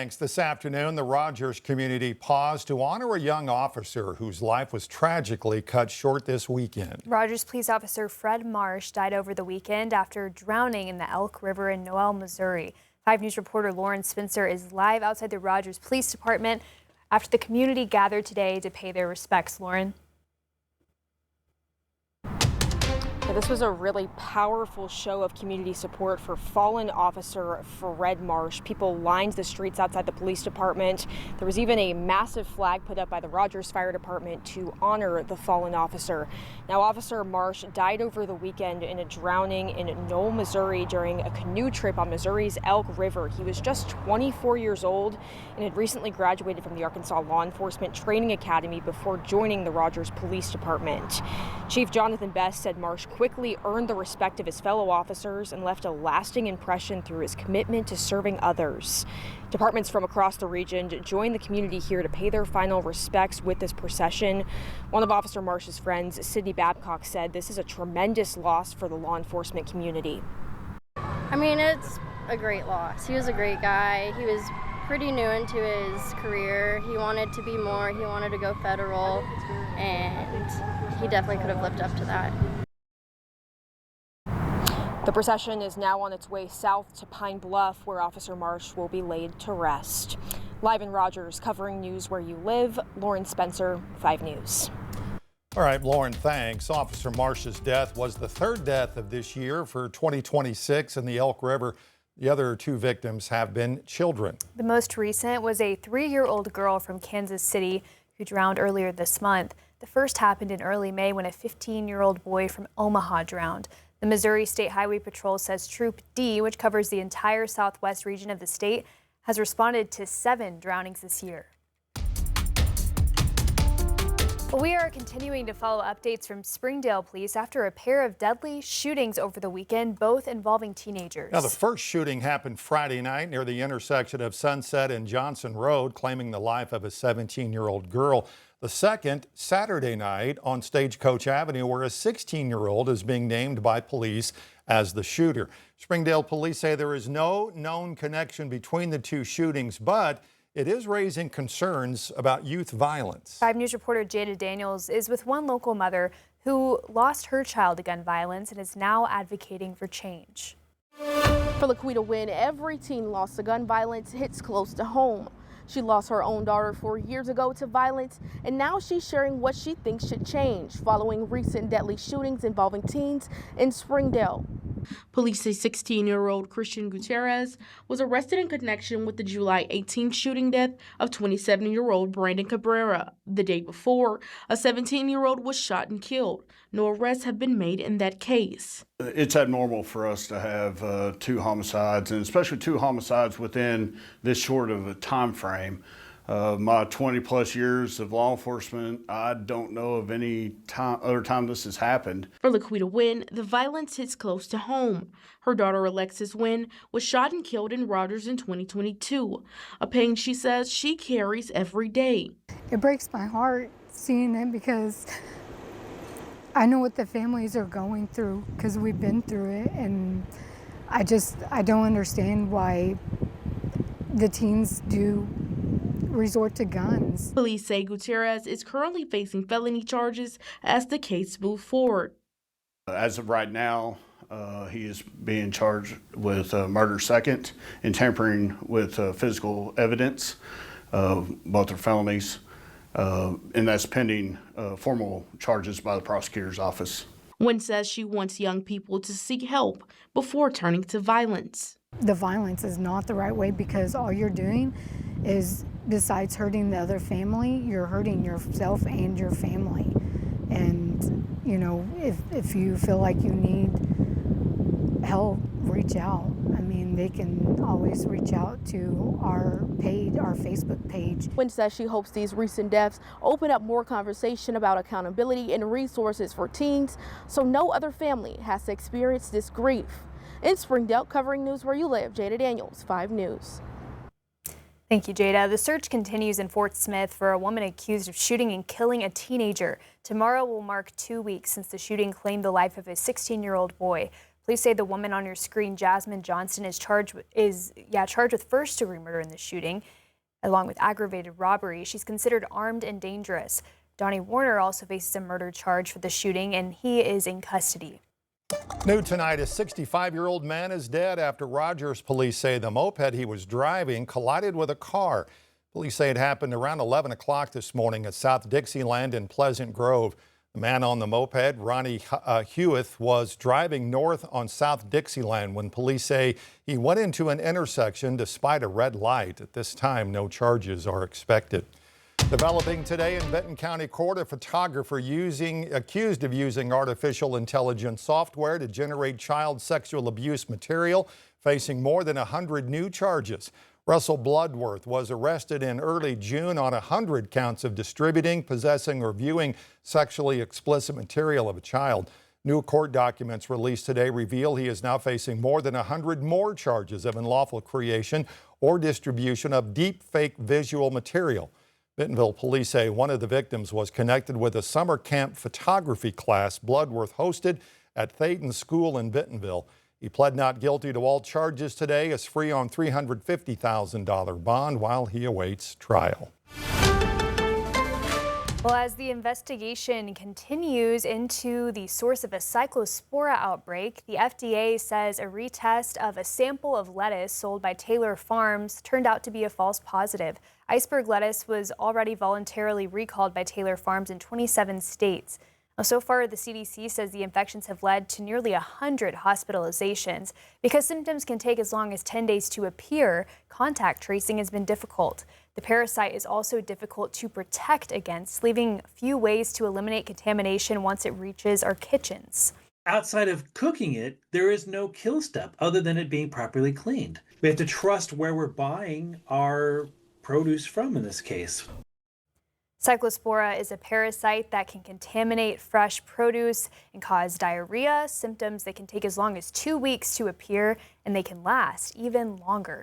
Thanks. This afternoon, the Rogers community paused to honor a young officer whose life was tragically cut short this weekend. Rogers Police Officer Fred Marsh died over the weekend after drowning in the Elk River in Noel, Missouri. 5 News reporter Lauren Spencer is live outside the Rogers Police Department after the community gathered today to pay their respects. Lauren. This was a really powerful show of community support for fallen Officer Fred Marsh. People lined the streets outside the police department. There was even a massive flag put up by the Rogers Fire Department to honor the fallen officer. Now, Officer Marsh died over the weekend in a drowning in Noel, Missouri during a canoe trip on Missouri's Elk River. He was just 24 years old and had recently graduated from the Arkansas Law Enforcement Training Academy before joining the Rogers Police Department. Chief Jonathan Best said Marsh quickly earned the respect of his fellow officers and left a lasting impression through his commitment to serving others. Departments from across the region joined the community here to pay their final respects with this procession. One of Officer Marsh's friends, Sydney Babcock, said this is a tremendous loss for the law enforcement community. I mean, it's a great loss. He was a great guy. He was pretty new into his career. He wanted to be more. He wanted to go federal, and he definitely could have lived up to that. The procession is now on its way south to Pine Bluff, where Officer Marsh will be laid to rest. Live in Rogers, covering news where you live, Lauren Spencer, 5 News. All right, Lauren, thanks. Officer Marsh's death was the third death of this year for 2026 in the Elk River. The other 2 victims have been children. The most recent was a 3-year-old girl from Kansas City who drowned earlier this month. The first happened in early May when a 15-year-old boy from Omaha drowned. The Missouri State Highway Patrol says Troop D, which covers the entire southwest region of the state, has responded to 7 drownings this year. Well, we are continuing to follow updates from Springdale police after a pair of deadly shootings over the weekend, both involving teenagers. Now, the first shooting happened Friday night near the intersection of Sunset and Johnson Road, claiming the life of a 17-year-old girl. The second, Saturday night on Stagecoach Avenue, where a 16-year-old is being named by police as the shooter. Springdale police say there is no known connection between the 2 shootings, but it is raising concerns about youth violence. 5 News reporter Jada Daniels is with one local mother who lost her child to gun violence and is now advocating for change. For Laquita Wynn, every teen lost to gun violence hits close to home. She lost her own daughter 4 years ago to violence, and now she's sharing what she thinks should change following recent deadly shootings involving teens in Springdale. Police say 16-year-old Christian Gutierrez was arrested in connection with the July 18th shooting death of 27-year-old Brandon Cabrera. The day before, a 17-year-old was shot and killed. No arrests have been made in that case. It's abnormal for us to have 2 homicides, and especially 2 homicides within this short of a time frame. My 20-plus years of law enforcement, I don't know of any other time this has happened. For Laquita Wynn, the violence hits close to home. Her daughter, Alexis Wynn, was shot and killed in Rogers in 2022, a pain she says she carries every day. It breaks my heart seeing it because I know what the families are going through because we've been through it, and I don't understand why the teens do resort to guns. Police say Gutierrez is currently facing felony charges as the case moves forward. As of right now, he is being charged with murder second and tampering with physical evidence. Both are felonies, and that's pending formal charges by the prosecutor's office. Wynn says she wants young people to seek help before turning to violence. The violence is not the right way because all you're doing is, besides hurting the other family, you're hurting yourself and your family. And, you know, if you feel like you need help, reach out. I mean, they can always reach out to our page, our Facebook page. Wynn says she hopes these recent deaths open up more conversation about accountability and resources for teens so no other family has to experience this grief. In Springdale, covering news where you live, Jada Daniels, 5 News. Thank you, Jada. The search continues in Fort Smith for a woman accused of shooting and killing a teenager. Tomorrow will mark 2 weeks since the shooting claimed the life of a 16-year-old boy. Police say the woman on your screen, Jasmine Johnston, is charged with first-degree murder in the shooting, along with aggravated robbery. She's considered armed and dangerous. Donnie Warner also faces a murder charge for the shooting, and he is in custody. New tonight, a 65-year-old man is dead after Rogers police say the moped he was driving collided with a car. Police say it happened around 11 o'clock this morning at South Dixieland in Pleasant Grove. The man on the moped, Ronnie Hewith, was driving north on South Dixieland when police say he went into an intersection despite a red light. At this time, no charges are expected. Developing today in Benton County Court, a photographer accused of using artificial intelligence software to generate child sexual abuse material, facing more than 100 new charges. Russell Bloodworth was arrested in early June on 100 counts of distributing, possessing, or viewing sexually explicit material of a child. New court documents released today reveal he is now facing more than 100 more charges of unlawful creation or distribution of deep fake visual material. Bentonville police say one of the victims was connected with a summer camp photography class Bloodworth hosted at Thayton School in Bentonville. He pled not guilty to all charges today, is free on $350,000 bond while he awaits trial. Well, as the investigation continues into the source of a Cyclospora outbreak, the FDA says a retest of a sample of lettuce sold by Taylor Farms turned out to be a false positive. Iceberg lettuce was already voluntarily recalled by Taylor Farms in 27 states. Now, so far, the CDC says the infections have led to nearly 100 hospitalizations. Because symptoms can take as long as 10 days to appear, contact tracing has been difficult. The parasite is also difficult to protect against, leaving few ways to eliminate contamination once it reaches our kitchens. Outside of cooking it, there is no kill step other than it being properly cleaned. We have to trust where we're buying our produce from in this case. Cyclospora is a parasite that can contaminate fresh produce and cause diarrhea, symptoms that can take as long as 2 weeks to appear, and they can last even longer.